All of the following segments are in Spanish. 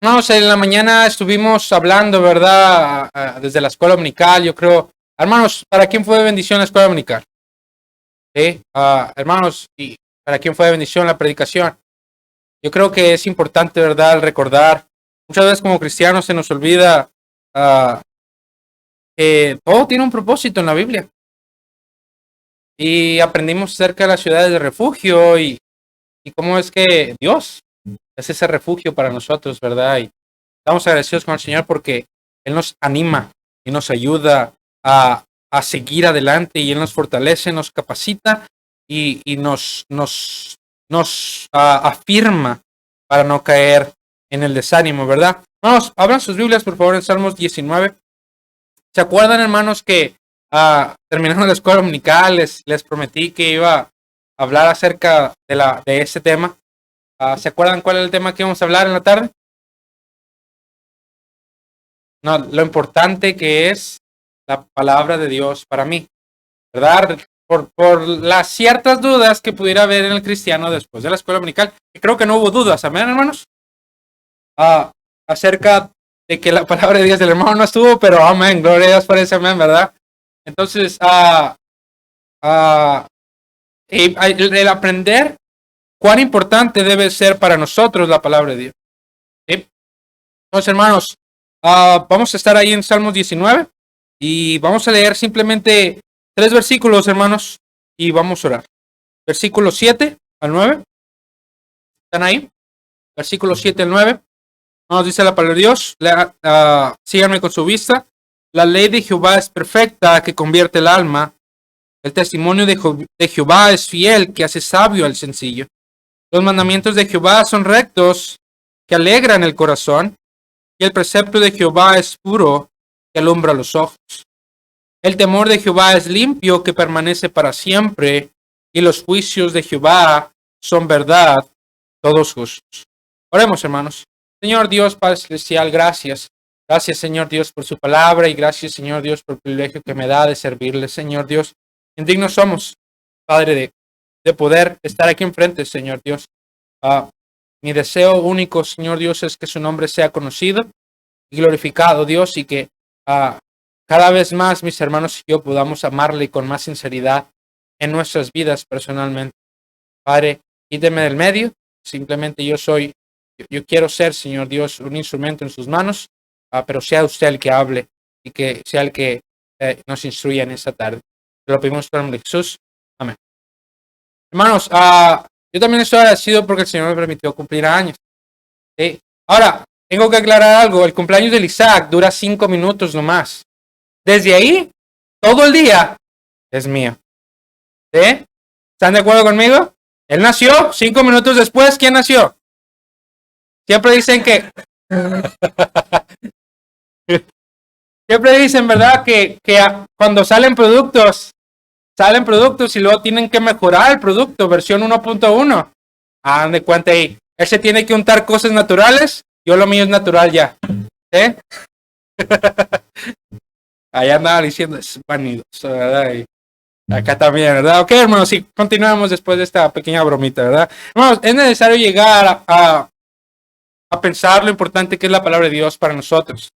Hermanos, en la mañana estuvimos hablando, ¿verdad? Desde la escuela dominical, yo creo. Hermanos, ¿para quién fue de bendición la escuela dominical? ¿Sí? Hermanos, ¿y para quién fue de bendición la predicación? Yo creo que es importante, ¿verdad? Recordar. Muchas veces como cristianos se nos olvida ah, que todo tiene un propósito en la Biblia. Y aprendimos acerca de las ciudades de refugio y cómo es que Dios es ese refugio para nosotros, ¿verdad? Y estamos agradecidos con el Señor porque Él nos anima y nos ayuda a seguir adelante y Él nos fortalece, nos capacita y nos afirma para no caer en el desánimo, ¿verdad? Vamos, abran sus Biblias, por favor, en Salmos 19. ¿Se acuerdan, hermanos, que terminando la escuela dominical les prometí que iba a hablar acerca de este tema? ¿Se acuerdan cuál es el tema que íbamos a hablar en la tarde? No, lo importante que es la palabra de Dios para mí, ¿verdad? Por las ciertas dudas que pudiera haber en el cristiano después de la escuela dominical, que creo que no hubo dudas, amén, hermanos, acerca de que la palabra de Dios del hermano no estuvo, pero amén, gloria a Dios por ese amén, ¿verdad? Entonces, el aprender cuán importante debe ser para nosotros la palabra de Dios. ¿Sí? Entonces, hermanos, vamos a estar ahí en Salmos 19 y vamos a leer simplemente 3 versículos, hermanos, y vamos a orar. Versículos 7 al 9. ¿Están ahí? Versículos 7 al 9. Nos dice la palabra de Dios. Síganme con su vista. La ley de Jehová es perfecta, que convierte el alma. El testimonio de Jehová es fiel, que hace sabio al sencillo. Los mandamientos de Jehová son rectos, que alegran el corazón. Y el precepto de Jehová es puro, que alumbra los ojos. El temor de Jehová es limpio, que permanece para siempre. Y los juicios de Jehová son verdad, todos justos. Oremos, hermanos. Señor Dios, Padre Celestial, gracias. Gracias, Señor Dios, por su palabra. Y gracias, Señor Dios, por el privilegio que me da de servirle, Señor Dios. Indignos somos, Padre, de poder estar aquí enfrente, Señor Dios. Mi deseo único, Señor Dios, es que su nombre sea conocido y glorificado, Dios, y que cada vez más mis hermanos y yo podamos amarle con más sinceridad en nuestras vidas personalmente. Padre, quíteme del medio. Simplemente yo quiero ser, Señor Dios, un instrumento en sus manos, pero sea usted el que hable y que sea el que nos instruya en esta tarde. Te lo pedimos por el nombre de Jesús. Amén. Hermanos, yo también estoy agradecido porque el Señor me permitió cumplir años. ¿Sí? Ahora, tengo que aclarar algo. El cumpleaños de Isaac dura 5 minutos nomás. Desde ahí, todo el día es mío. ¿Sí? ¿Están de acuerdo conmigo? Él nació 5 minutos después. ¿Quién nació? Siempre dicen que... Siempre dicen, ¿verdad? Que cuando salen productos y luego tienen que mejorar el producto, versión 1.1. Hagan de cuenta ahí. Él se tiene que untar cosas naturales, yo lo mío es natural ya. ¿Eh? Allá andaba diciendo, es vanidoso, ¿verdad? Y acá también, ¿verdad? Ok, hermanos, sí, continuamos después de esta pequeña bromita, ¿verdad? Hermanos, es necesario llegar a pensar lo importante que es la palabra de Dios para nosotros.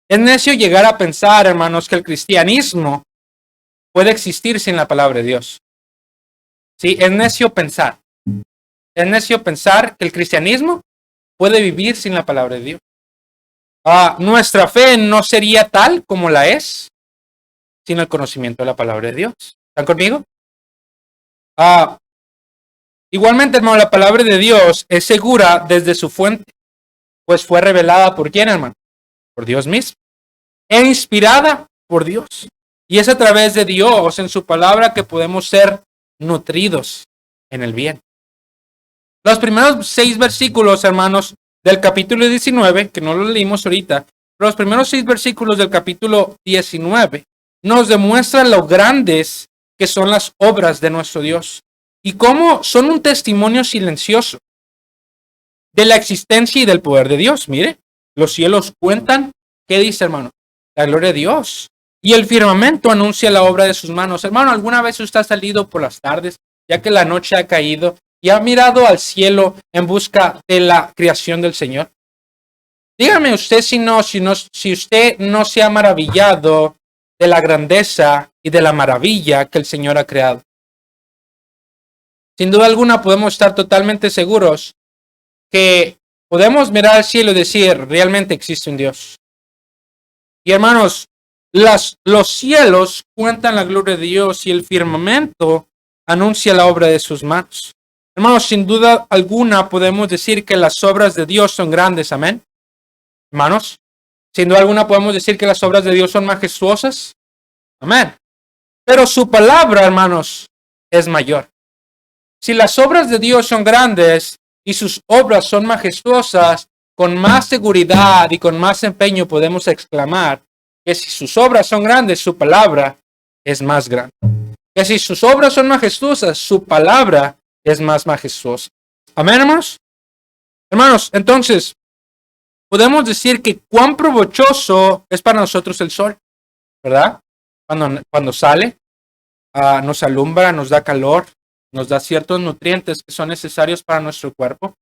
Es necesario llegar a pensar, hermanos, que el cristianismo puede existir sin la palabra de Dios. Sí, es necio pensar. Es necio pensar que el cristianismo puede vivir sin la palabra de Dios. Nuestra fe no sería tal como la es sin el conocimiento de la palabra de Dios. ¿Están conmigo? Igualmente, hermano, la palabra de Dios es segura desde su fuente, pues fue revelada por ¿quién, hermano? Por Dios mismo. E inspirada por Dios. Y es a través de Dios en su palabra que podemos ser nutridos en el bien. Los primeros 6 versículos, hermanos, del capítulo 19, que no lo leímos ahorita, pero los primeros 6 versículos del capítulo 19 nos demuestran lo grandes que son las obras de nuestro Dios y cómo son un testimonio silencioso de la existencia y del poder de Dios. Mire, los cielos cuentan, ¿qué dice, hermano? La gloria de Dios. Y el firmamento anuncia la obra de sus manos. Hermano, ¿alguna vez usted ha salido por las tardes, ya que la noche ha caído, y ha mirado al cielo en busca de la creación del Señor? Dígame usted si usted no se ha maravillado de la grandeza y de la maravilla que el Señor ha creado. Sin duda alguna podemos estar totalmente seguros que podemos mirar al cielo y decir, realmente existe un Dios. Y hermanos, los cielos cuentan la gloria de Dios y el firmamento anuncia la obra de sus manos. Hermanos, sin duda alguna podemos decir que las obras de Dios son grandes, amén. Hermanos, sin duda alguna podemos decir que las obras de Dios son majestuosas, amén. Pero su palabra, hermanos, es mayor. Si las obras de Dios son grandes y sus obras son majestuosas, con más seguridad y con más empeño podemos exclamar que si sus obras son grandes, su palabra es más grande. Que si sus obras son majestuosas, su palabra es más majestuosa. Amén, hermanos. Hermanos, entonces, podemos decir que cuán provechoso es para nosotros el sol, ¿verdad? Cuando sale, nos alumbra, nos da calor, nos da ciertos nutrientes que son necesarios para nuestro cuerpo.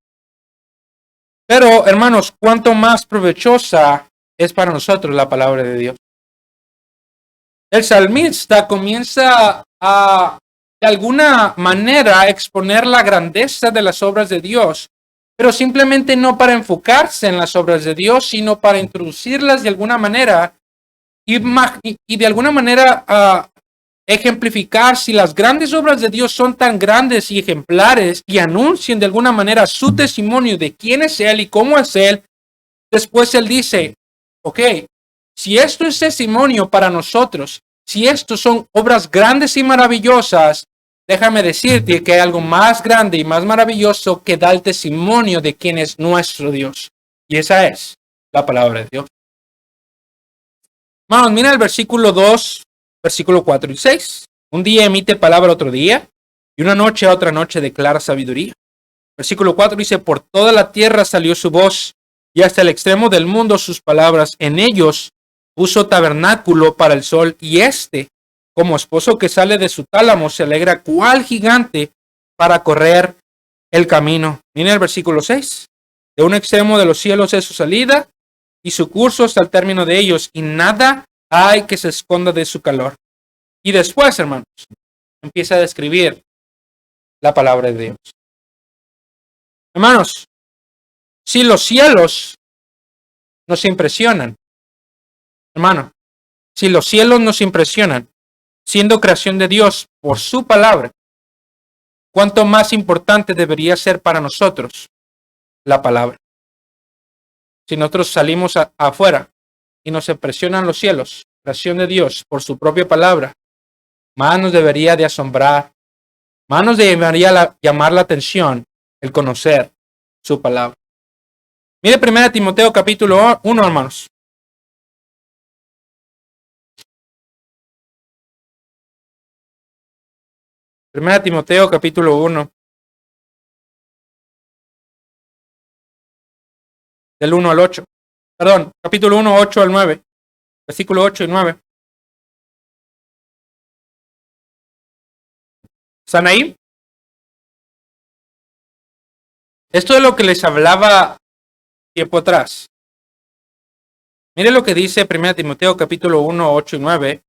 Pero, hermanos, cuánto más provechosa es para nosotros la palabra de Dios. El salmista comienza a, de alguna manera, exponer la grandeza de las obras de Dios, pero simplemente no para enfocarse en las obras de Dios, sino para introducirlas de alguna manera y de alguna manera ejemplificar si las grandes obras de Dios son tan grandes y ejemplares y anuncien de alguna manera su testimonio de quién es Él y cómo es Él. Después Él dice, ok, si esto es testimonio para nosotros, si estos son obras grandes y maravillosas, déjame decirte que hay algo más grande y más maravilloso que da el testimonio de quién es nuestro Dios. Y esa es la palabra de Dios. Vamos, mira el versículo 2, versículo 4 y 6. Un día emite palabra otro día, y una noche a otra noche declara sabiduría. Versículo 4 dice, por toda la tierra salió su voz, y hasta el extremo del mundo sus palabras. En ellos puso tabernáculo para el sol, y como esposo que sale de su tálamo, se alegra cual gigante para correr el camino. Mira el versículo 6. De un extremo de los cielos es su salida, y su curso hasta el término de ellos, y nada hay que se esconda de su calor. Y después, hermanos, empieza a describir la palabra de Dios. Hermanos, si los cielos nos impresionan, hermano, si los cielos nos impresionan, siendo creación de Dios por su palabra, ¿cuánto más importante debería ser para nosotros la palabra? Si nosotros salimos afuera y nos impresionan los cielos, creación de Dios por su propia palabra, más nos debería de asombrar, más nos debería llamar la atención el conocer su palabra. Mire 1 Timoteo capítulo 1, hermanos. Primera Timoteo capítulo 1. Del 1 al 8. Perdón, capítulo 1, 8 al 9. Versículo 8 y 9. ¿Están ahí? Esto es lo que les hablaba tiempo atrás. Mire lo que dice 1 Timoteo capítulo 1, 8 y 9.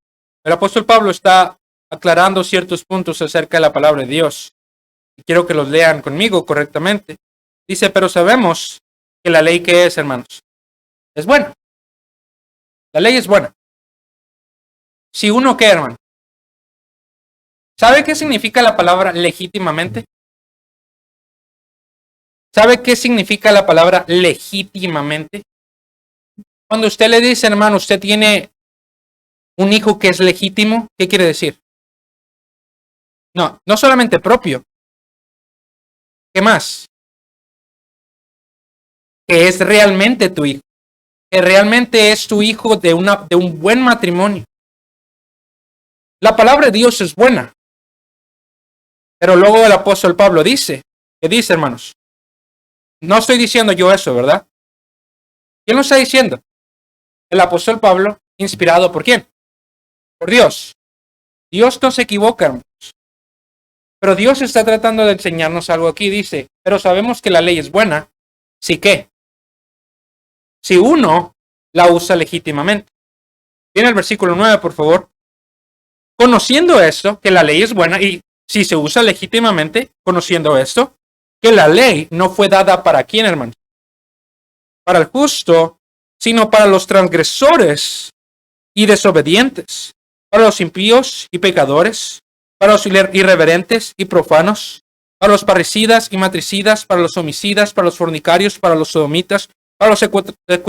El apóstol Pablo está aclarando ciertos puntos acerca de la palabra de Dios. Y quiero que los lean conmigo correctamente. Dice, pero sabemos que la ley que es, hermanos, es buena. La ley es buena. Si uno qué, hermano. ¿Sabe qué significa la palabra legítimamente? ¿Sabe qué significa la palabra legítimamente? Cuando usted le dice, hermano, usted tiene un hijo que es legítimo, ¿qué quiere decir? No solamente propio. ¿Qué más? Que es realmente tu hijo. Que realmente es tu hijo de un buen matrimonio. La palabra de Dios es buena. Pero luego el apóstol Pablo dice, ¿qué dice, hermanos? No estoy diciendo yo eso, ¿verdad? ¿Quién lo está diciendo? El apóstol Pablo, inspirado ¿por quién? Por Dios. Dios no se equivoca, hermanos. Pero Dios está tratando de enseñarnos algo aquí. Dice, pero sabemos que la ley es buena. ¿Sí qué? si uno la usa legítimamente. Viene el versículo 9, por favor. Conociendo esto, que la ley es buena, y si se usa legítimamente, conociendo esto, que la ley no fue dada para quién, hermano, para el justo, sino para los transgresores y desobedientes, para los impíos y pecadores, para los irreverentes y profanos, para los parricidas y matricidas, para los homicidas, para los fornicarios, para los sodomitas, para los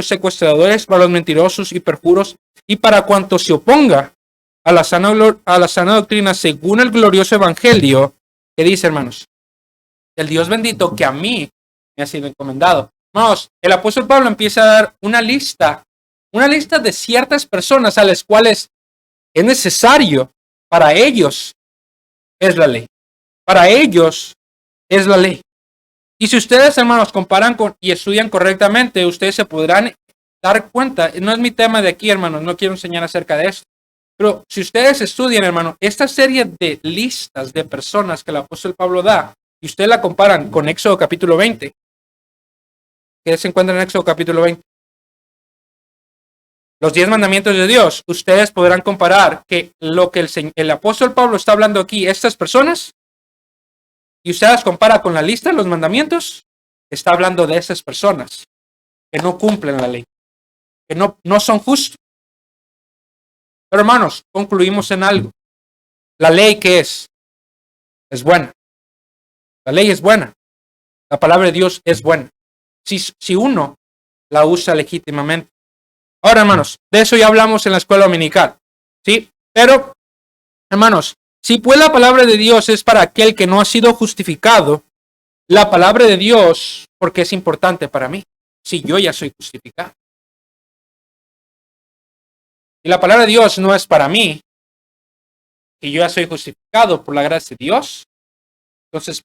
secuestradores, para los mentirosos y perjuros, y para cuanto se oponga a la sana doctrina según el glorioso evangelio, que dice, hermanos, el Dios bendito que a mí me ha sido encomendado. Vamos, el apóstol Pablo empieza a dar una lista de ciertas personas a las cuales es necesario, para ellos es la ley. Para ellos es la ley. Y si ustedes, hermanos, comparan y estudian correctamente, ustedes se podrán dar cuenta, no es mi tema de aquí, hermanos, no quiero enseñar acerca de esto, pero si ustedes estudian, hermano, esta serie de listas de personas que el apóstol Pablo da, y ustedes la comparan con Éxodo capítulo 20, que se encuentra en Éxodo capítulo 20, los 10 mandamientos de Dios, ustedes podrán comparar que lo que el apóstol Pablo está hablando aquí, estas personas, y usted las compara con la lista de los mandamientos, está hablando de esas personas que no cumplen la ley, que no son justos. Pero hermanos, concluimos en algo. La ley, ¿qué es? Es buena. La ley es buena. La palabra de Dios es buena. Si uno la usa legítimamente. Ahora, hermanos, de eso ya hablamos en la escuela dominical. ¿Sí? Pero, hermanos, si pues la palabra de Dios es para aquel que no ha sido justificado, la palabra de Dios, porque es importante para mí, si yo ya soy justificado. Y la palabra de Dios no es para mí, y yo ya soy justificado por la gracia de Dios. Entonces,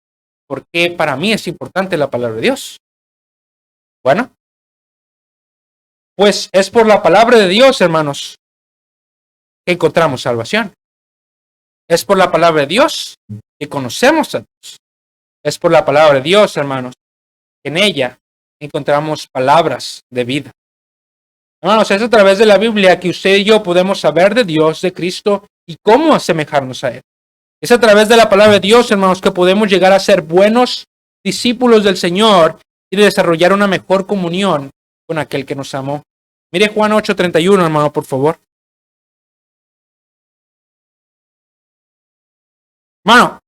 ¿por qué para mí es importante la palabra de Dios? Bueno, pues es por la palabra de Dios, hermanos, que encontramos salvación. Es por la palabra de Dios que conocemos a Dios. Es por la palabra de Dios, hermanos, que en ella encontramos palabras de vida. Hermanos, es a través de la Biblia que usted y yo podemos saber de Dios, de Cristo y cómo asemejarnos a Él. Es a través de la palabra de Dios, hermanos, que podemos llegar a ser buenos discípulos del Señor y desarrollar una mejor comunión con aquel que nos amó. Mire Juan 8:31, hermano, por favor. Hermano,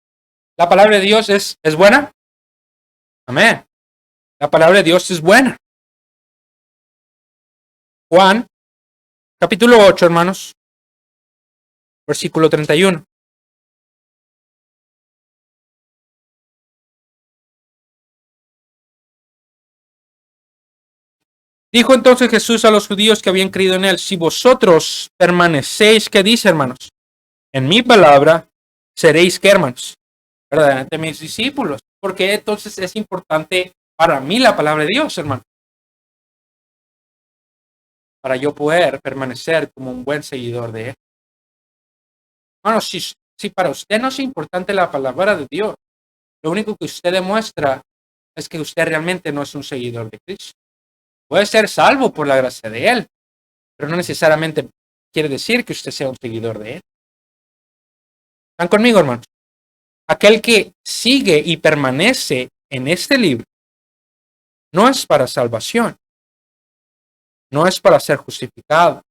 ¿la palabra de Dios es buena? Amén. La palabra de Dios es buena. Juan, capítulo 8, hermanos, versículo 31. Dijo entonces Jesús a los judíos que habían creído en él, si vosotros permanecéis, ¿qué dice, hermanos? En mi palabra, seréis, ¿qué, hermanos? Verdaderamente mis discípulos. Porque entonces es importante para mí la palabra de Dios, hermano. Para yo poder permanecer como un buen seguidor de él. Hermano, si para usted no es importante la palabra de Dios, lo único que usted demuestra es que usted realmente no es un seguidor de Cristo. Puede ser salvo por la gracia de Él, pero no necesariamente quiere decir que usted sea un seguidor de Él. ¿Están conmigo, hermanos? Aquel que sigue y permanece en este libro no es para salvación, no es para ser justificado.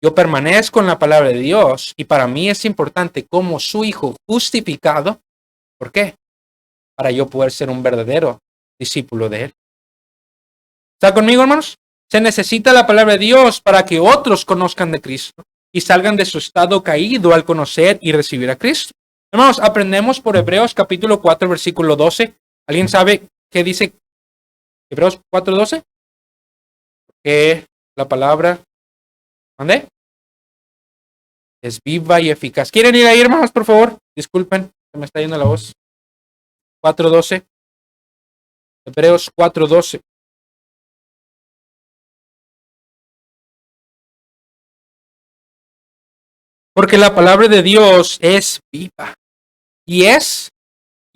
Yo permanezco en la palabra de Dios y para mí es importante como su hijo justificado. ¿Por qué? Para yo poder ser un verdadero discípulo de Él. ¿Está conmigo, hermanos? Se necesita la palabra de Dios para que otros conozcan de Cristo y salgan de su estado caído al conocer y recibir a Cristo. Hermanos, aprendemos por Hebreos capítulo 4, versículo 12. ¿Alguien sabe qué dice Hebreos 4:12? Que la palabra, ¿dónde? Es viva y eficaz. ¿Quieren ir ahí, hermanos, por favor? Disculpen, se me está yendo la voz. 4:12. Hebreos 4:12. Porque la palabra de Dios es viva y es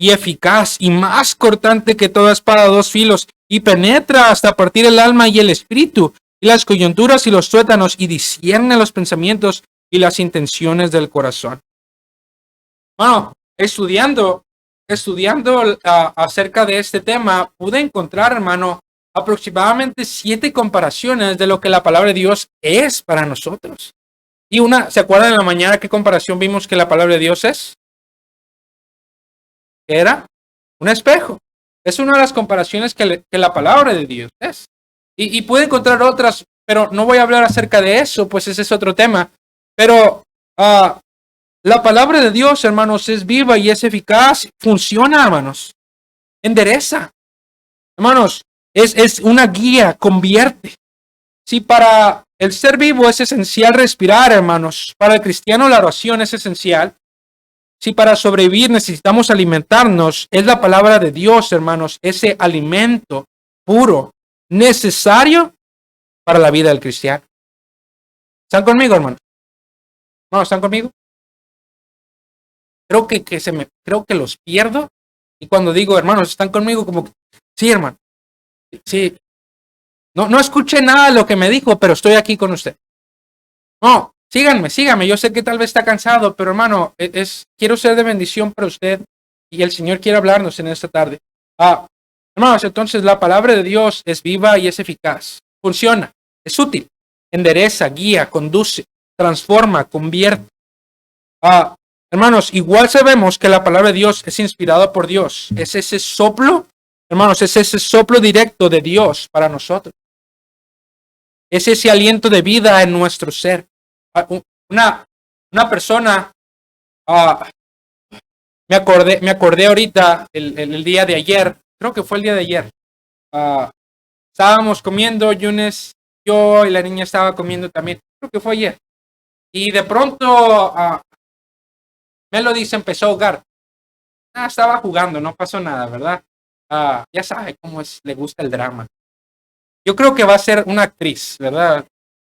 y eficaz y más cortante que toda espada de dos filos y penetra hasta partir el alma y el espíritu y las coyunturas y los tuétanos y discierne los pensamientos y las intenciones del corazón. Bueno, estudiando acerca de este tema, pude encontrar, hermano, aproximadamente 7 comparaciones de lo que la palabra de Dios es para nosotros. Y ¿se acuerdan en la mañana qué comparación vimos que la palabra de Dios es? ¿Qué era? Un espejo. Es una de las comparaciones que la palabra de Dios es. Y pude encontrar otras, pero no voy a hablar acerca de eso, pues ese es otro tema. Pero la palabra de Dios, hermanos, es viva y es eficaz. Funciona, hermanos. Endereza. Hermanos, es una guía, convierte. Si para el ser vivo es esencial respirar, hermanos, para el cristiano la oración es esencial. Si para sobrevivir necesitamos alimentarnos, es la palabra de Dios, hermanos, ese alimento puro, necesario para la vida del cristiano. ¿Están conmigo, hermanos? ¿No están conmigo? Creo que los pierdo. Y cuando digo, hermanos, están conmigo, como que, sí, hermano. Sí. No escuché nada de lo que me dijo, pero estoy aquí con usted. No, síganme. Yo sé que tal vez está cansado, pero hermano, quiero ser de bendición para usted y el Señor quiere hablarnos en esta tarde. Hermanos, entonces la palabra de Dios es viva y es eficaz. Funciona, es útil, endereza, guía, conduce, transforma, convierte. Hermanos, igual sabemos que la palabra de Dios es inspirada por Dios. Es ese soplo, hermanos, es ese soplo directo de Dios para nosotros. Es ese aliento de vida en nuestro ser. Una persona, me acordé ahorita el día de ayer, creo que fue el día de ayer. Estábamos comiendo, Yunes, yo y la niña estaba comiendo también, creo que fue ayer. Y de pronto Melody se empezó a ahogar. Estaba jugando, no pasó nada, ¿verdad? Ya sabe cómo es, le gusta el drama. Yo creo que va a ser una actriz, ¿verdad?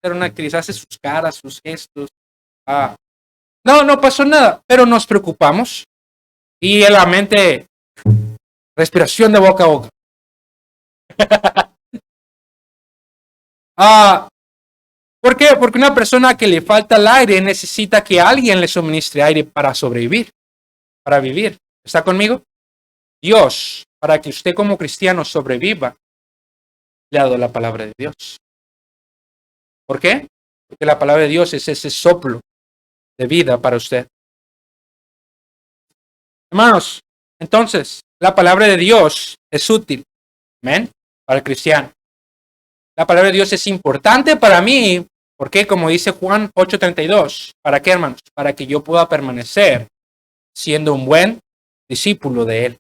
Ser una actriz, hace sus caras, sus gestos. No pasó nada, pero nos preocupamos. Y en la mente, respiración de boca a boca. ¿Por qué? Porque una persona que le falta el aire necesita que alguien le suministre aire para sobrevivir, para vivir. ¿Está conmigo? Dios, para que usted como cristiano sobreviva, le ha dado la palabra de Dios. ¿Por qué? Porque la palabra de Dios es ese soplo de vida para usted. Hermanos, entonces, la palabra de Dios es útil. ¿Amén? Para el cristiano. La palabra de Dios es importante para mí, porque como dice Juan 8:32, ¿para qué, hermanos? Para que yo pueda permanecer siendo un buen discípulo de Él.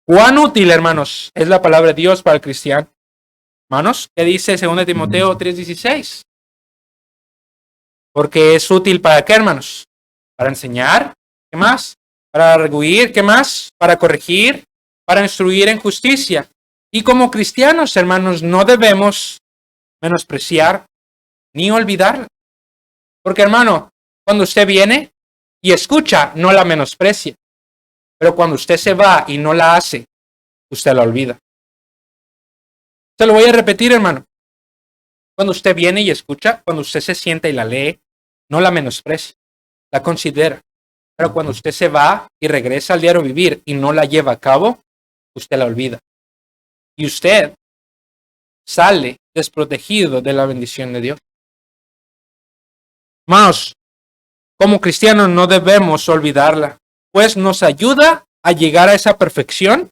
¿Cuán útil, hermanos, es la palabra de Dios para el cristiano? Hermanos, ¿qué dice 2 Timoteo 3:16? Porque es útil para qué, hermanos? Para enseñar, ¿qué más? Para reguir, ¿qué más? Para corregir, para instruir en justicia. Y como cristianos, hermanos, no debemos menospreciar ni olvidarla. Porque, hermano, cuando usted viene y escucha, no la menosprecia. Pero cuando usted se va y no la hace, usted la olvida. Se lo voy a repetir, hermano. Cuando usted viene y escucha, cuando usted se sienta y la lee, no la menosprecia, la considera. Pero cuando usted se va y regresa al diario vivir y no la lleva a cabo, usted la olvida. Y usted sale desprotegido de la bendición de Dios. Hermanos, como cristianos no debemos olvidarla, pues nos ayuda a llegar a esa perfección,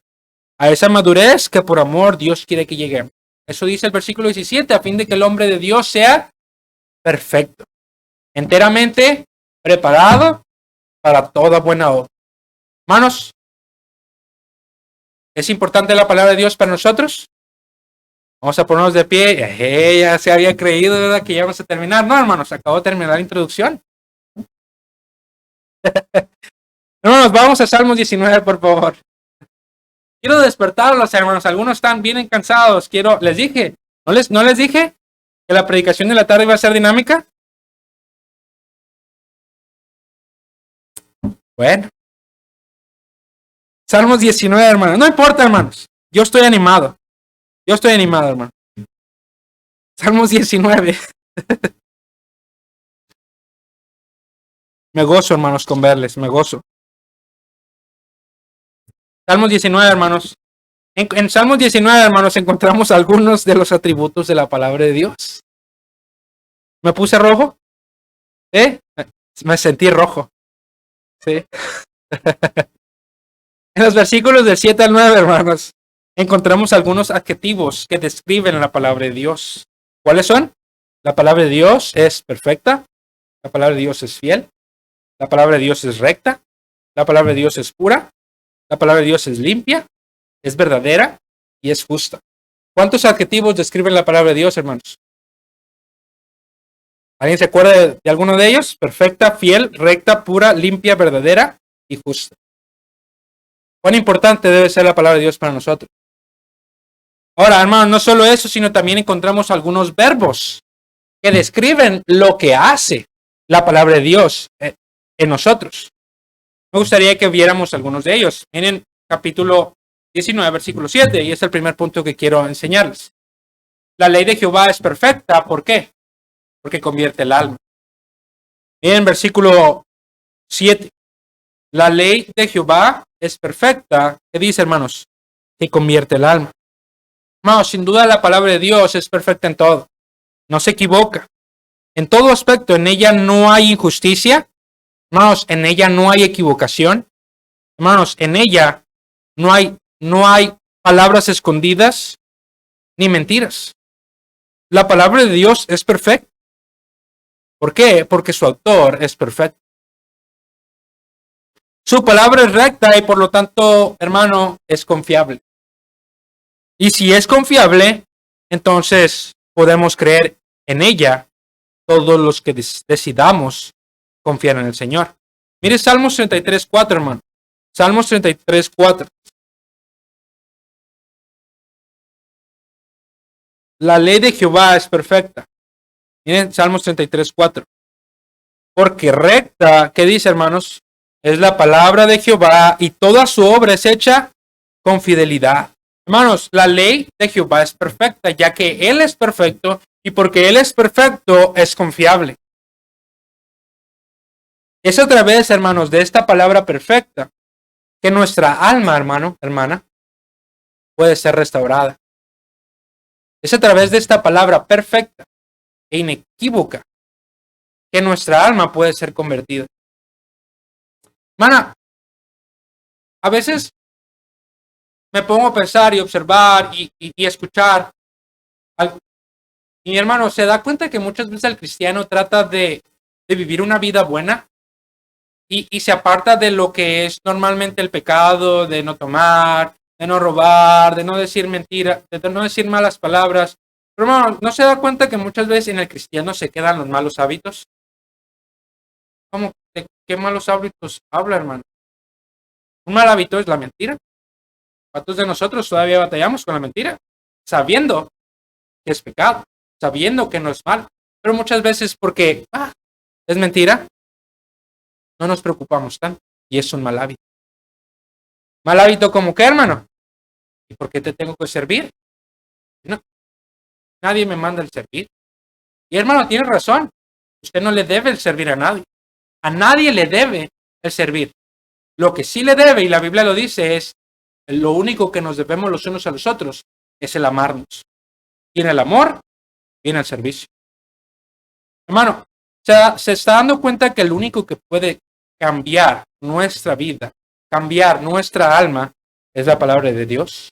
a esa madurez que por amor Dios quiere que lleguemos. Eso dice el versículo 17, a fin de que el hombre de Dios sea perfecto, enteramente preparado para toda buena obra. Hermanos, ¿es importante la palabra de Dios para nosotros? Vamos a ponernos de pie. Ya se había creído, ¿verdad? Que ya vamos a terminar. No, hermanos, acabo de terminar la introducción. Hermanos, vamos a Salmos 19, por favor. Quiero despertarlos, hermanos. Algunos están bien cansados. Les dije, ¿no les dije que la predicación de la tarde iba a ser dinámica? Bueno. Salmos 19, hermanos. No importa, hermanos. Yo estoy animado. Hermano. Salmos 19. Me gozo, hermanos, con verles. Me gozo. Salmos 19, hermanos. En Salmos 19, hermanos, encontramos algunos de los atributos de la palabra de Dios. ¿Me puse rojo? Me sentí rojo. Sí. En los versículos del 7 al 9, hermanos, encontramos algunos adjetivos que describen la palabra de Dios. ¿Cuáles son? La palabra de Dios es perfecta. La palabra de Dios es fiel. La palabra de Dios es recta. La palabra de Dios es pura. La palabra de Dios es limpia, es verdadera y es justa. ¿Cuántos adjetivos describen la palabra de Dios, hermanos? ¿Alguien se acuerda de alguno de ellos? Perfecta, fiel, recta, pura, limpia, verdadera y justa. ¿Cuán importante debe ser la palabra de Dios para nosotros? Ahora, hermanos, no solo eso, sino también encontramos algunos verbos que describen lo que hace la palabra de Dios en nosotros. Me gustaría que viéramos algunos de ellos. Miren capítulo 19, versículo 7, y es el primer punto que quiero enseñarles. La ley de Jehová es perfecta. ¿Por qué? Porque convierte el alma. Miren versículo 7. La ley de Jehová es perfecta. ¿Qué dice, hermanos? Que convierte el alma. Hermanos, sin duda la palabra de Dios es perfecta en todo. No se equivoca. En todo aspecto, en ella no hay injusticia. Hermanos, en ella no hay equivocación. Hermanos, en ella no hay palabras escondidas ni mentiras. La palabra de Dios es perfecta. ¿Por qué? Porque su autor es perfecto. Su palabra es recta y por lo tanto, hermano, es confiable. Y si es confiable, entonces podemos creer en ella todos los que decidamos confiar en el Señor. Mire Salmos 33:4, hermano. Salmos 33:4. La ley de Jehová es perfecta. Miren Salmos 33:4. Porque recta, ¿qué dice, hermanos? Es la palabra de Jehová y toda su obra es hecha con fidelidad. Hermanos, la ley de Jehová es perfecta, ya que Él es perfecto y porque Él es perfecto es confiable. Es a través, hermanos, de esta palabra perfecta que nuestra alma, hermana, puede ser restaurada. Es a través de esta palabra perfecta e inequívoca que nuestra alma puede ser convertida. Hermana, a veces me pongo a pensar y observar y escuchar. Mi hermano, ¿se da cuenta que muchas veces el cristiano trata de vivir una vida buena? Y se aparta de lo que es normalmente el pecado, de no tomar, de no robar, de no decir mentira, de no decir malas palabras. Pero hermano, ¿no se da cuenta que muchas veces en el cristiano se quedan los malos hábitos? ¿Cómo? ¿De qué malos hábitos habla, hermano? Un mal hábito es la mentira. ¿Cuántos de nosotros todavía batallamos con la mentira? Sabiendo que es pecado, sabiendo que no es mal. Pero muchas veces porque es mentira, no nos preocupamos tanto. Y es un mal hábito. ¿Mal hábito como qué, hermano? ¿Y por qué te tengo que servir? No, nadie me manda el servir. Y hermano, tiene razón. Usted no le debe el servir a nadie. A nadie le debe el servir. Lo que sí le debe, y la Biblia lo dice, es lo único que nos debemos los unos a los otros, es el amarnos. Y en el amor, viene el servicio. Hermano, se está dando cuenta que el único que puede cambiar nuestra vida, cambiar nuestra alma, es la palabra de Dios.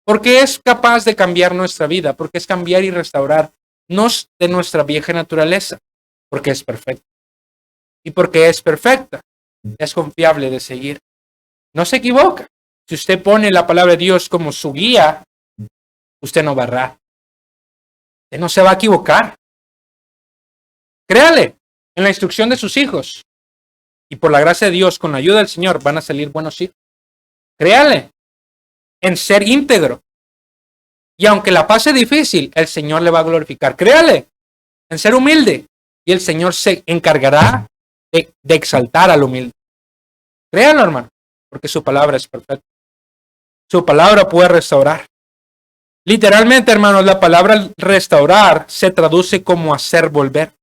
Porque es capaz de cambiar nuestra vida, porque es cambiar y restaurarnos de nuestra vieja naturaleza, porque es perfecta. Y porque es perfecta, es confiable de seguir. No se equivoca. Si usted pone la palabra de Dios como su guía, usted no va a errar. Usted no se va a equivocar. Créale en la instrucción de sus hijos. Y por la gracia de Dios, con la ayuda del Señor, van a salir buenos hijos. Créale en ser íntegro. Y aunque la pase difícil, el Señor le va a glorificar. Créale en ser humilde. Y el Señor se encargará de exaltar al humilde. Créanlo, hermano. porque su palabra es perfecta. Su palabra puede restaurar. Literalmente, hermanos, la palabra restaurar se traduce como hacer volver.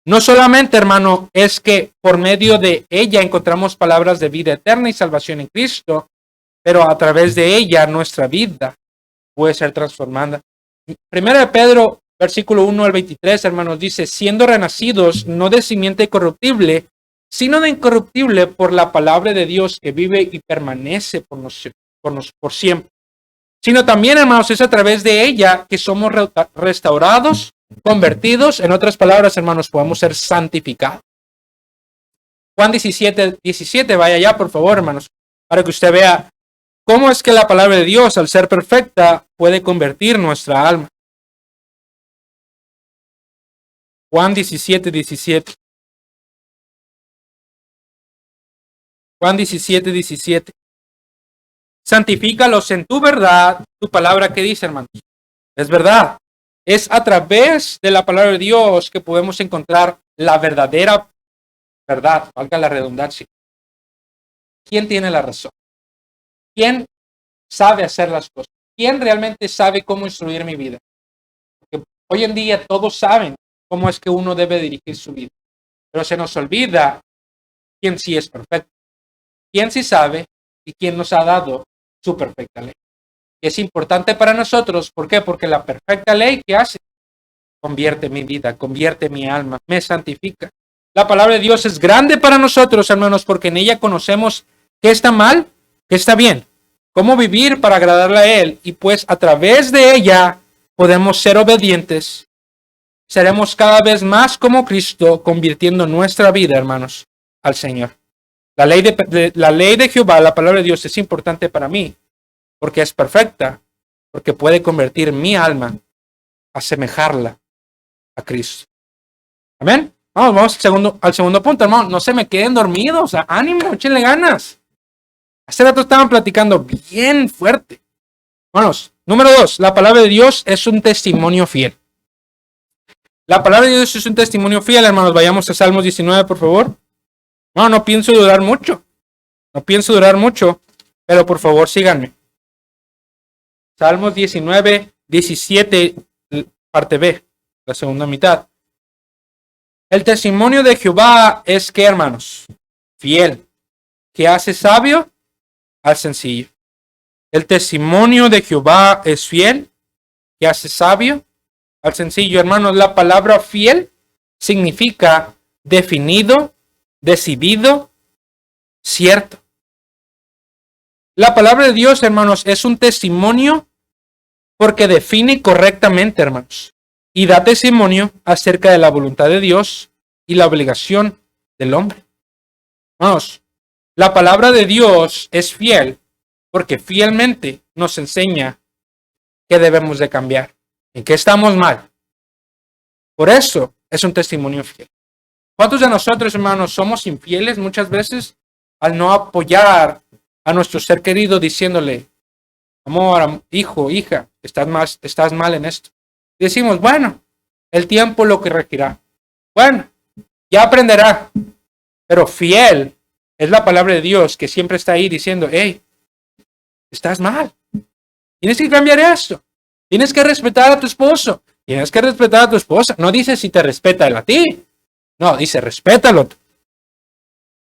No solamente, hermano, es que por medio de ella encontramos palabras de vida eterna y salvación en Cristo, pero a través de ella nuestra vida puede ser transformada. Primera de Pedro, versículo 1 al 23, hermanos, dice, siendo renacidos no de simiente corruptible, sino de incorruptible por la palabra de Dios que vive y permanece por siempre. Sino también, hermanos, es a través de ella que somos restaurados, convertidos. En otras palabras, hermanos, podemos ser santificados. Juan 17, vaya allá, por favor, hermanos, para que usted vea cómo es que la palabra de Dios, al ser perfecta, puede convertir nuestra alma. Juan 17. Juan 17. Santifícalos en tu verdad. Tu palabra, ¿qué dice, hermanos? Es verdad. Es a través de la palabra de Dios que podemos encontrar la verdadera verdad, valga la redundancia. ¿Quién tiene la razón? ¿Quién sabe hacer las cosas? ¿Quién realmente sabe cómo instruir mi vida? Porque hoy en día todos saben cómo es que uno debe dirigir su vida, pero se nos olvida quién sí es perfecto, quién sí sabe y quién nos ha dado su perfecta ley. Y es importante para nosotros, ¿por qué? Porque la perfecta ley, ¿qué hace? Convierte mi vida, convierte mi alma, me santifica. La palabra de Dios es grande para nosotros, hermanos, porque en ella conocemos qué está mal, qué está bien, cómo vivir para agradarle a Él, y pues a través de ella podemos ser obedientes. Seremos cada vez más como Cristo, convirtiendo nuestra vida, hermanos, al Señor. La ley de Jehová, la palabra de Dios, es importante para mí, porque es perfecta, porque puede convertir mi alma, asemejarla a Cristo. Amén. Vamos al segundo punto, hermano. No se me queden dormidos. O sea, ánimo, échenle ganas. Hace rato estaban platicando bien fuerte. Hermanos, número 2. La palabra de Dios es un testimonio fiel. La palabra de Dios es un testimonio fiel, hermanos. Vayamos a Salmos 19, por favor. No pienso durar mucho. No pienso durar mucho. Pero por favor, síganme. Salmos 19, 17, parte B, la segunda mitad. El testimonio de Jehová es que, hermanos, fiel, que hace sabio al sencillo. El testimonio de Jehová es fiel, que hace sabio al sencillo. Hermanos, la palabra fiel significa definido, decidido, cierto. La palabra de Dios, hermanos, es un testimonio porque define correctamente, hermanos, y da testimonio acerca de la voluntad de Dios y la obligación del hombre. Hermanos, la palabra de Dios es fiel porque fielmente nos enseña qué debemos de cambiar, en qué estamos mal. Por eso es un testimonio fiel. ¿Cuántos de nosotros, hermanos, somos infieles muchas veces al no apoyar a nuestro ser querido diciéndole, amor, hijo, hija, estás mal en esto? Y decimos, bueno, el tiempo lo corregirá. Bueno, ya aprenderá. Pero fiel es la palabra de Dios que siempre está ahí diciendo, hey, estás mal. Tienes que cambiar esto. Tienes que respetar a tu esposo. Tienes que respetar a tu esposa. No dice si te respeta él a ti. No, dice respétalo.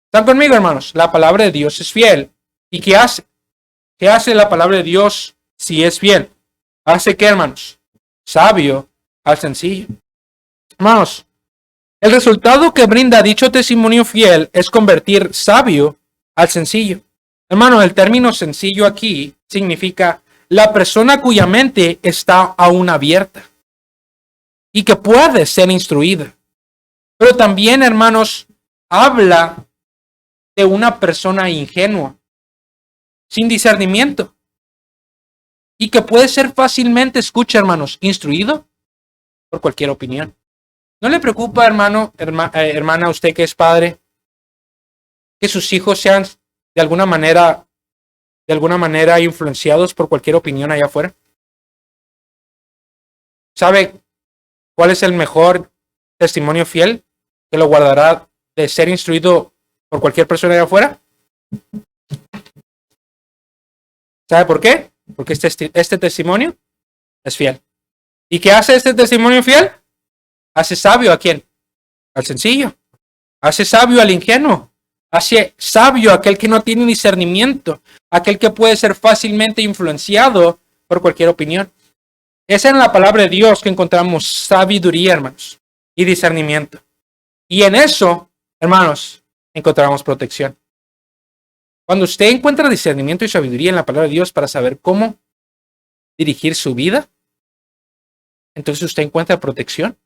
¿Están conmigo, hermanos? La palabra de Dios es fiel. ¿Y qué hace? ¿Qué hace la palabra de Dios si es fiel? ¿Hace qué, hermanos? Sabio al sencillo. Hermanos, el resultado que brinda dicho testimonio fiel es convertir sabio al sencillo. Hermano, el término sencillo aquí significa la persona cuya mente está aún abierta y que puede ser instruida. Pero también, hermanos, habla de una persona ingenua, sin discernimiento, y que puede ser fácilmente, escucha, hermanos, instruido por cualquier opinión. ¿No le preocupa, hermana, a usted que es padre, que sus hijos sean de alguna manera influenciados por cualquier opinión allá afuera? ¿Sabe cuál es el mejor testimonio fiel que lo guardará de ser instruido por cualquier persona allá afuera? ¿Sabe por qué? Porque este testimonio es fiel. ¿Y qué hace este testimonio fiel? Hace sabio ¿a quién? Al sencillo. Hace sabio al ingenuo. Hace sabio a aquel que no tiene discernimiento. Aquel que puede ser fácilmente influenciado por cualquier opinión. Es en la palabra de Dios que encontramos sabiduría, hermanos, y discernimiento. Y en eso, hermanos, encontramos protección. Cuando usted encuentra discernimiento y sabiduría en la palabra de Dios para saber cómo dirigir su vida, entonces usted encuentra protección.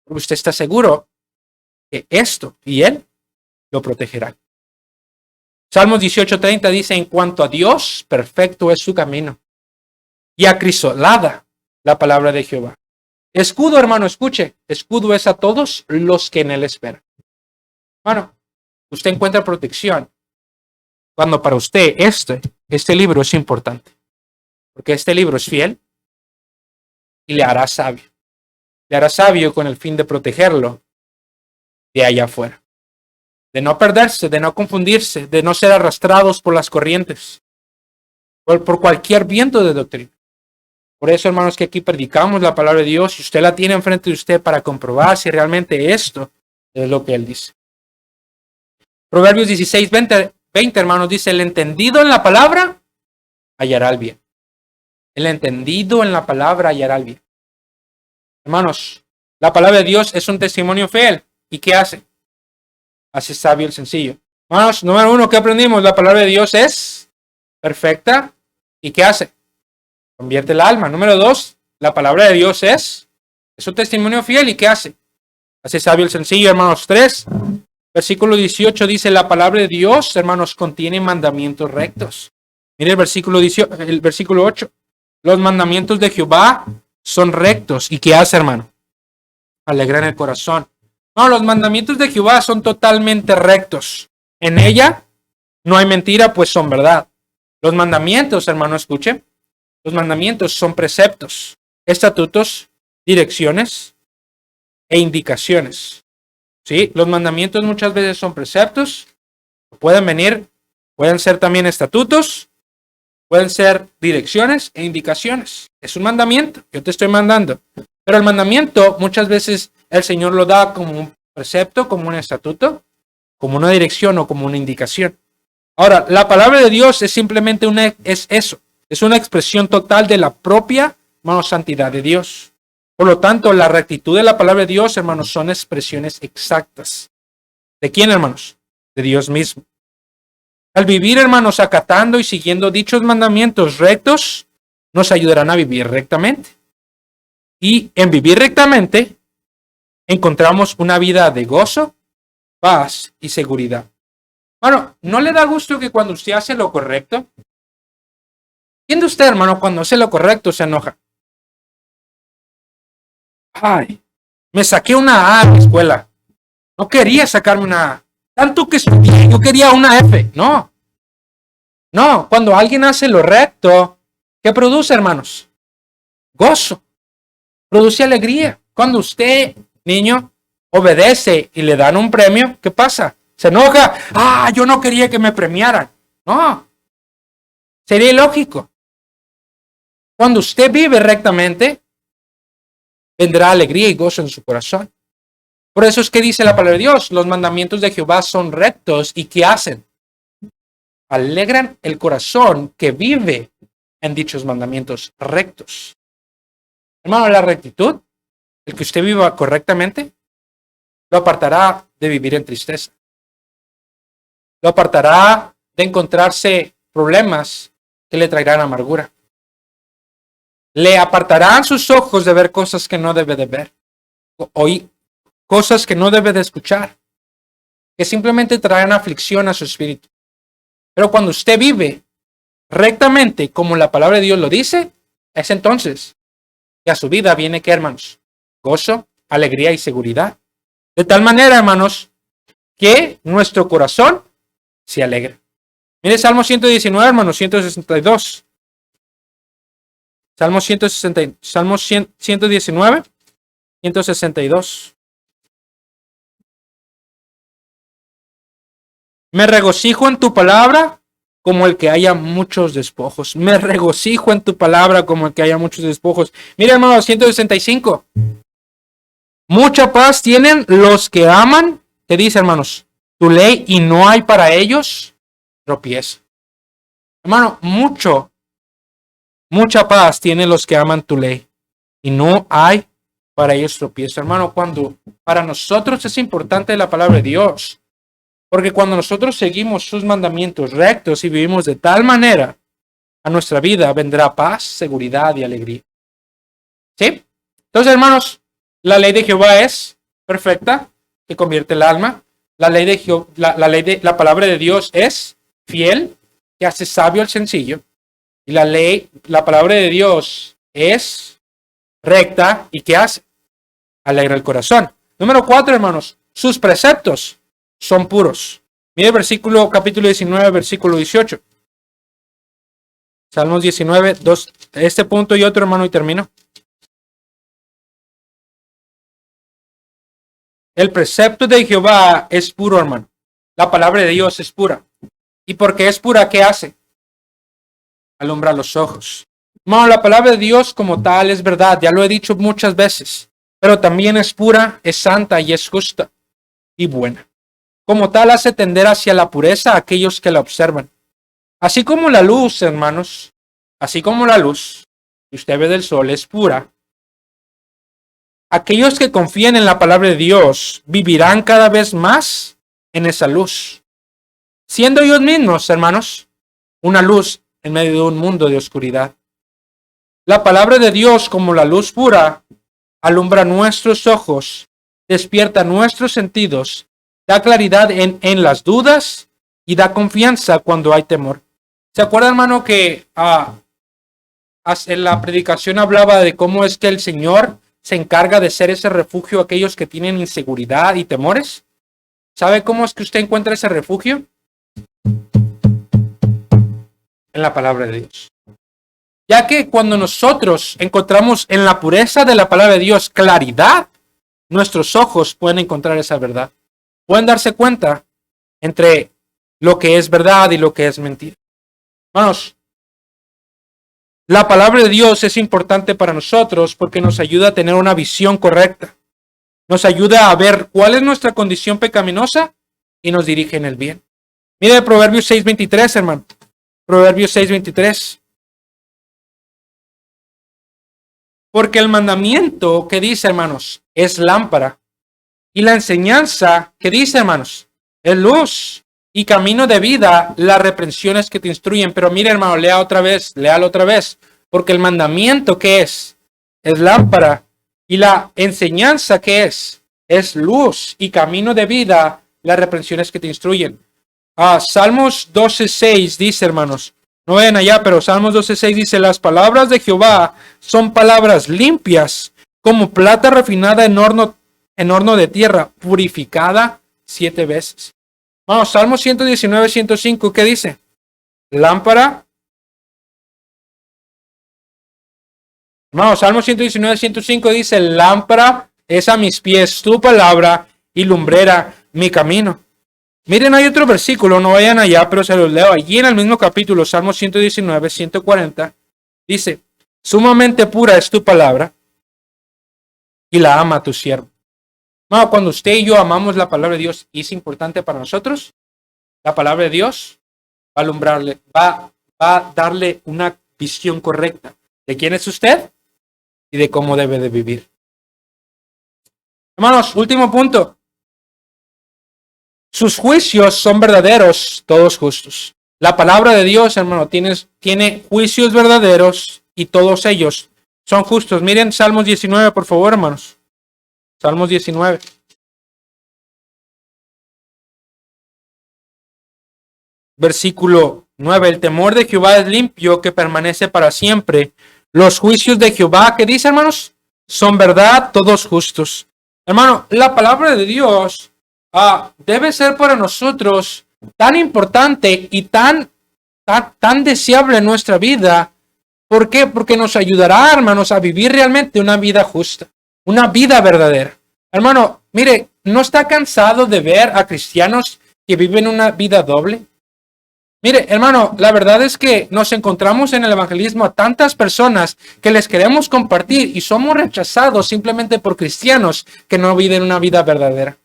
Porque usted está seguro que esto y Él lo protegerá. Salmos 18:30 dice, en cuanto a Dios, perfecto es su camino, y acrisolada la palabra de Jehová. Escudo, hermano, escuche, escudo es a todos los que en Él esperan. Bueno, usted encuentra protección cuando para usted este libro es importante, porque este libro es fiel y le hará sabio. Le hará sabio con el fin de protegerlo de allá afuera. De no perderse, de no confundirse, de no ser arrastrados por las corrientes, por cualquier viento de doctrina. Por eso, hermanos, que aquí predicamos la palabra de Dios y usted la tiene enfrente de usted para comprobar si realmente esto es lo que Él dice. Proverbios 16:20, hermanos, dice, el entendido en la palabra hallará el bien. El entendido en la palabra hallará el bien. Hermanos, la palabra de Dios es un testimonio fiel. ¿Y qué hace? Hace sabio el sencillo. Hermanos, número 1, ¿qué aprendimos? La palabra de Dios es perfecta. ¿Y qué hace? Convierte el alma. Número 2, la palabra de Dios es un testimonio fiel. ¿Y qué hace? Hace sabio el sencillo, hermanos. 3, versículo 18 dice, la palabra de Dios, hermanos, contiene mandamientos rectos. Mire el versículo 8. Los mandamientos de Jehová son rectos. ¿Y qué hace, hermano? Alegran el corazón. No, los mandamientos de Jehová son totalmente rectos. En ella no hay mentira, pues son verdad. Los mandamientos, hermano, escuchen. Los mandamientos son preceptos, estatutos, direcciones e indicaciones. ¿Sí? Los mandamientos muchas veces son preceptos. Pueden ser también estatutos. Pueden ser direcciones e indicaciones. Es un mandamiento. Yo te estoy mandando. Pero el mandamiento muchas veces el Señor lo da como un precepto, como un estatuto, como una dirección o como una indicación. Ahora, la palabra de Dios es simplemente eso. Es una expresión total de la propia, hermanos, santidad de Dios. Por lo tanto, la rectitud de la palabra de Dios, hermanos, son expresiones exactas. ¿De quién, hermanos? De Dios mismo. Al vivir, hermanos, acatando y siguiendo dichos mandamientos rectos, nos ayudarán a vivir rectamente. Y en vivir rectamente, encontramos una vida de gozo, paz y seguridad. Bueno, ¿no le da gusto que cuando usted hace lo correcto? ¿Quién de usted, hermano, cuando hace lo correcto se enoja? Ay, me saqué una A en la escuela. No quería sacarme una A. Tanto que estudié, yo quería una F. No, cuando alguien hace lo recto, ¿qué produce, hermanos? Gozo. Produce alegría. Cuando usted, niño, obedece y le dan un premio, ¿qué pasa? Se enoja. Yo no quería que me premiaran. No. Sería ilógico. Cuando usted vive rectamente, vendrá alegría y gozo en su corazón. Por eso es que dice la palabra de Dios, los mandamientos de Jehová son rectos y ¿qué hacen? Alegran el corazón que vive en dichos mandamientos rectos. Hermano, la rectitud, el que usted viva correctamente, lo apartará de vivir en tristeza. Lo apartará de encontrarse problemas que le traerán amargura. Le apartarán sus ojos de ver cosas que no debe de ver. Oír cosas que no debe de escuchar. Que simplemente traerán aflicción a su espíritu. Pero cuando usted vive rectamente como la palabra de Dios lo dice, es entonces que a su vida viene, ¿qué, hermanos? Gozo, alegría y seguridad. De tal manera, hermanos, que nuestro corazón se alegra. Mire Salmo 119, hermanos, 162. Salmo 119, 162. Me regocijo en tu palabra como el que haya muchos despojos. Me regocijo en tu palabra como el que haya muchos despojos. Mira, hermano, 165. Mucha paz tienen los que aman, ¿qué dice, hermanos? Tu ley, y no hay para ellos tropiezo. Hermano, mucha paz tienen los que aman tu ley, y no hay para ellos tropiezo. Hermano, cuando para nosotros es importante la palabra de Dios, porque cuando nosotros seguimos sus mandamientos rectos y vivimos de tal manera, a nuestra vida vendrá paz, seguridad y alegría. ¿Sí? Entonces, hermanos, la ley de Jehová es perfecta, que convierte el alma. La palabra de Dios es fiel, que hace sabio al sencillo. Y la palabra de Dios es recta y que hace alegra el corazón. Número 4, hermanos, sus preceptos son puros. Mire capítulo 19, versículo 18. Salmos 19, 2, este punto y otro, hermano, y termino. El precepto de Jehová es puro, hermano. La palabra de Dios es pura. ¿Y porque es pura, qué hace? Alumbra los ojos. Hermano, la palabra de Dios como tal es verdad, ya lo he dicho muchas veces, pero también es pura, es santa y es justa y buena. Como tal hace tender hacia la pureza a aquellos que la observan. Así como la luz, hermanos, así como la luz que usted ve del sol es pura, aquellos que confían en la palabra de Dios vivirán cada vez más en esa luz, siendo ellos mismos, hermanos, una luz en medio de un mundo de oscuridad. La palabra de Dios, como la luz pura, alumbra nuestros ojos, despierta nuestros sentidos, da claridad en las dudas y da confianza cuando hay temor. ¿Se acuerda, hermano, que en la predicación hablaba de cómo es que el Señor se encarga de ser ese refugio a aquellos que tienen inseguridad y temores? ¿Sabe cómo es que usted encuentra ese refugio? En la palabra de Dios. Ya que cuando nosotros encontramos en la pureza de la palabra de Dios claridad, nuestros ojos pueden encontrar esa verdad. Pueden darse cuenta entre lo que es verdad y lo que es mentira. Hermanos, la palabra de Dios es importante para nosotros porque nos ayuda a tener una visión correcta. Nos ayuda a ver cuál es nuestra condición pecaminosa y nos dirige en el bien. Mire Proverbios 6:23, hermano. Proverbios 6:23. Porque el mandamiento que dice, hermanos, es lámpara. Y la enseñanza que dice, hermanos, es luz y camino de vida, las reprensiones que te instruyen. Pero mire, hermano, léalo otra vez. Porque el mandamiento que es lámpara. Y la enseñanza que es luz y camino de vida, las reprensiones que te instruyen. Salmos 12:6 dice, hermanos, no vayan allá, pero Salmos 12:6 dice, las palabras de Jehová son palabras limpias, como plata refinada en horno de tierra, purificada 7 veces. Vamos, Salmos 119:105, ¿qué dice? Lámpara. Vamos, Salmos 119:105 dice, lámpara es a mis pies tu palabra y lumbrera mi camino. Miren, hay otro versículo, no vayan allá, pero se los leo. Allí en el mismo capítulo, Salmos 119:140, dice, sumamente pura es tu palabra y la ama tu siervo. No, cuando usted y yo amamos la palabra de Dios y es importante para nosotros, la palabra de Dios va a alumbrarle, va a darle una visión correcta de quién es usted y de cómo debe de vivir. Hermanos, último punto. Sus juicios son verdaderos, todos justos. La palabra de Dios, hermano, tiene juicios verdaderos y todos ellos son justos. Miren Salmos 19, por favor, hermanos. Salmos 19. Versículo 9. El temor de Jehová es limpio, que permanece para siempre. Los juicios de Jehová, ¿qué dice, hermanos? Son verdad, todos justos. Hermano, la palabra de Dios debe ser para nosotros tan importante y tan deseable en nuestra vida. ¿Por qué? Porque nos ayudará, hermanos, a vivir realmente una vida justa, una vida verdadera. Hermano, mire, ¿no está cansado de ver a cristianos que viven una vida doble? Mire, hermano, la verdad es que nos encontramos en el evangelismo a tantas personas que les queremos compartir y somos rechazados simplemente por cristianos que no viven una vida verdadera,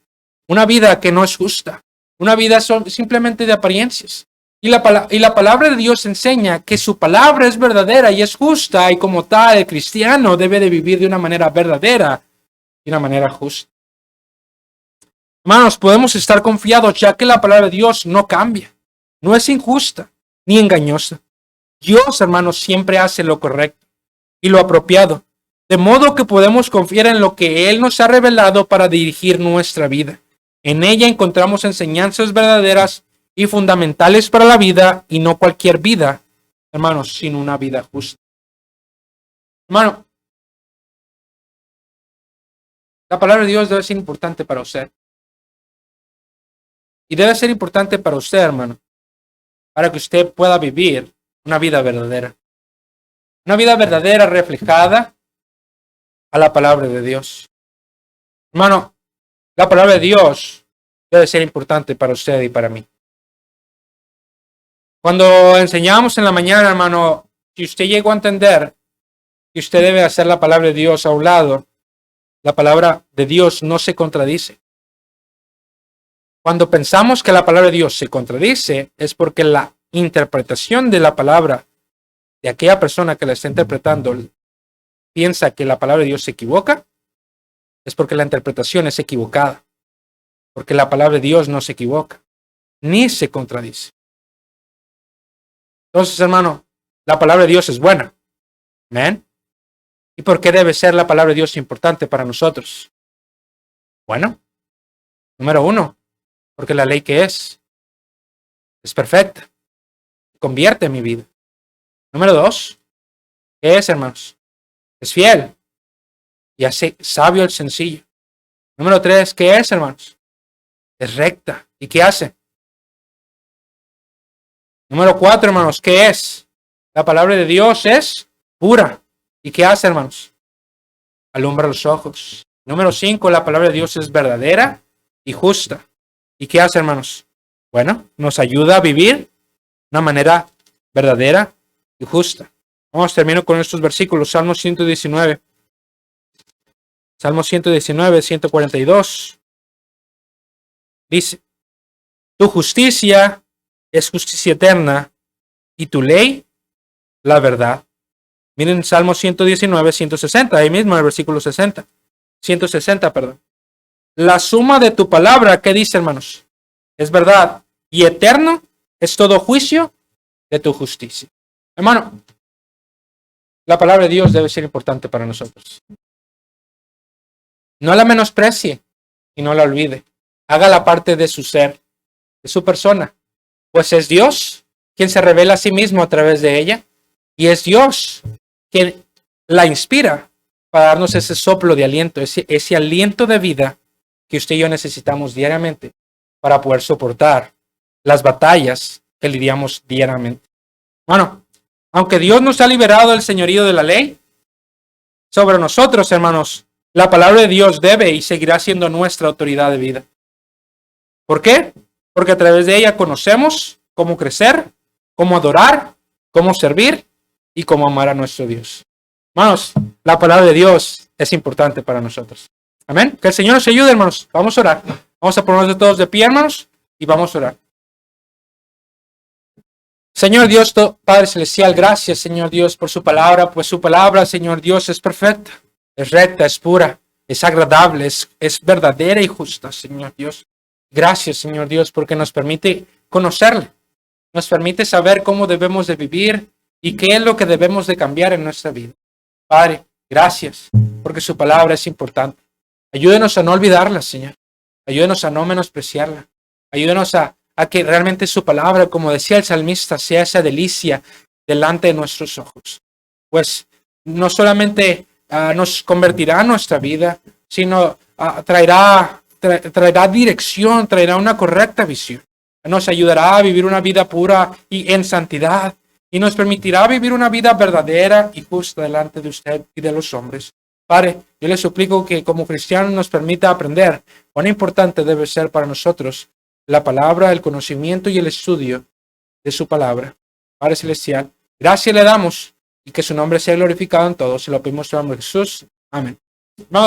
una vida que no es justa, una vida simplemente de apariencias. Y la palabra de Dios enseña que su palabra es verdadera y es justa, y como tal, el cristiano debe de vivir de una manera verdadera y de una manera justa. Hermanos, podemos estar confiados ya que la palabra de Dios no cambia. No es injusta ni engañosa. Dios, hermanos, siempre hace lo correcto y lo apropiado, de modo que podemos confiar en lo que Él nos ha revelado para dirigir nuestra vida. En ella encontramos enseñanzas verdaderas y fundamentales para la vida, y no cualquier vida, hermanos, sino una vida justa. Hermano, la palabra de Dios debe ser importante para usted. Y debe ser importante para usted, hermano, para que usted pueda vivir una vida verdadera. Una vida verdadera reflejada a la palabra de Dios. Hermano, la palabra de Dios debe ser importante para usted y para mí. Cuando enseñamos en la mañana, hermano, si usted llegó a entender que usted debe hacer la palabra de Dios a un lado, la palabra de Dios no se contradice. Cuando pensamos que la palabra de Dios se contradice, es porque la interpretación de la palabra de aquella persona que la está interpretando piensa que la palabra de Dios se equivoca, es porque la interpretación es equivocada. Porque la palabra de Dios no se equivoca, ni se contradice. Entonces, hermano, la palabra de Dios es buena. ¿Amén? ¿Y por qué debe ser la palabra de Dios importante para nosotros? Bueno, número uno, porque la ley que es perfecta. Convierte mi vida. Número dos, ¿qué es, hermanos? Es fiel y hace sabio el sencillo. Número tres, ¿qué es, hermanos? Es recta. ¿Y qué hace? Número cuatro, hermanos, ¿qué es? La palabra de Dios es pura. ¿Y qué hace, hermanos? Alumbra los ojos. Número cinco, la palabra de Dios es verdadera y justa. ¿Y qué hace, hermanos? Bueno, nos ayuda a vivir de una manera verdadera y justa. Vamos, termino con estos versículos. Salmo 119. Salmo 119, 142. Dice, tu justicia es justicia eterna y tu ley, la verdad. Miren Salmo 119, 160, ahí mismo en el versículo 60. 160, perdón. La suma de tu palabra, ¿qué dice, hermanos? Es verdad. Y eterno es todo juicio de tu justicia. Hermano, la palabra de Dios debe ser importante para nosotros. No la menosprecie y no la olvide. Haga la parte de su ser, de su persona. Pues es Dios quien se revela a sí mismo a través de ella. Y es Dios quien la inspira para darnos ese soplo de aliento, ese aliento de vida que usted y yo necesitamos diariamente para poder soportar las batallas que lidiamos diariamente. Bueno, aunque Dios nos ha liberado del señorío de la ley sobre nosotros, hermanos, la palabra de Dios debe y seguirá siendo nuestra autoridad de vida. ¿Por qué? Porque a través de ella conocemos cómo crecer, cómo adorar, cómo servir y cómo amar a nuestro Dios. Hermanos, la palabra de Dios es importante para nosotros. Amén. Que el Señor nos ayude, hermanos. Vamos a orar. Vamos a ponernos todos de pie, hermanos, y vamos a orar. Señor Dios, Padre Celestial, gracias, Señor Dios, por su palabra, pues su palabra, Señor Dios, es perfecta, es recta, es pura, es agradable, es verdadera y justa, Señor Dios. Gracias, Señor Dios, porque nos permite conocerle, nos permite saber cómo debemos de vivir y qué es lo que debemos de cambiar en nuestra vida. Padre, gracias, porque su palabra es importante. Ayúdenos a no olvidarla, Señor. Ayúdenos a no menospreciarla. Ayúdenos a que realmente su palabra, como decía el salmista, sea esa delicia delante de nuestros ojos. Pues no solamente nos convertirá en nuestra vida, sino traerá dirección, traerá una correcta visión. Nos ayudará a vivir una vida pura y en santidad, y nos permitirá vivir una vida verdadera y justa delante de usted y de los hombres. Padre, yo le suplico que como cristianos nos permita aprender cuán importante debe ser para nosotros la palabra, el conocimiento y el estudio de su palabra. Padre Celestial, gracias le damos y que su nombre sea glorificado en todo. Se lo pedimos en el nombre de Jesús. Amén. Hermanos,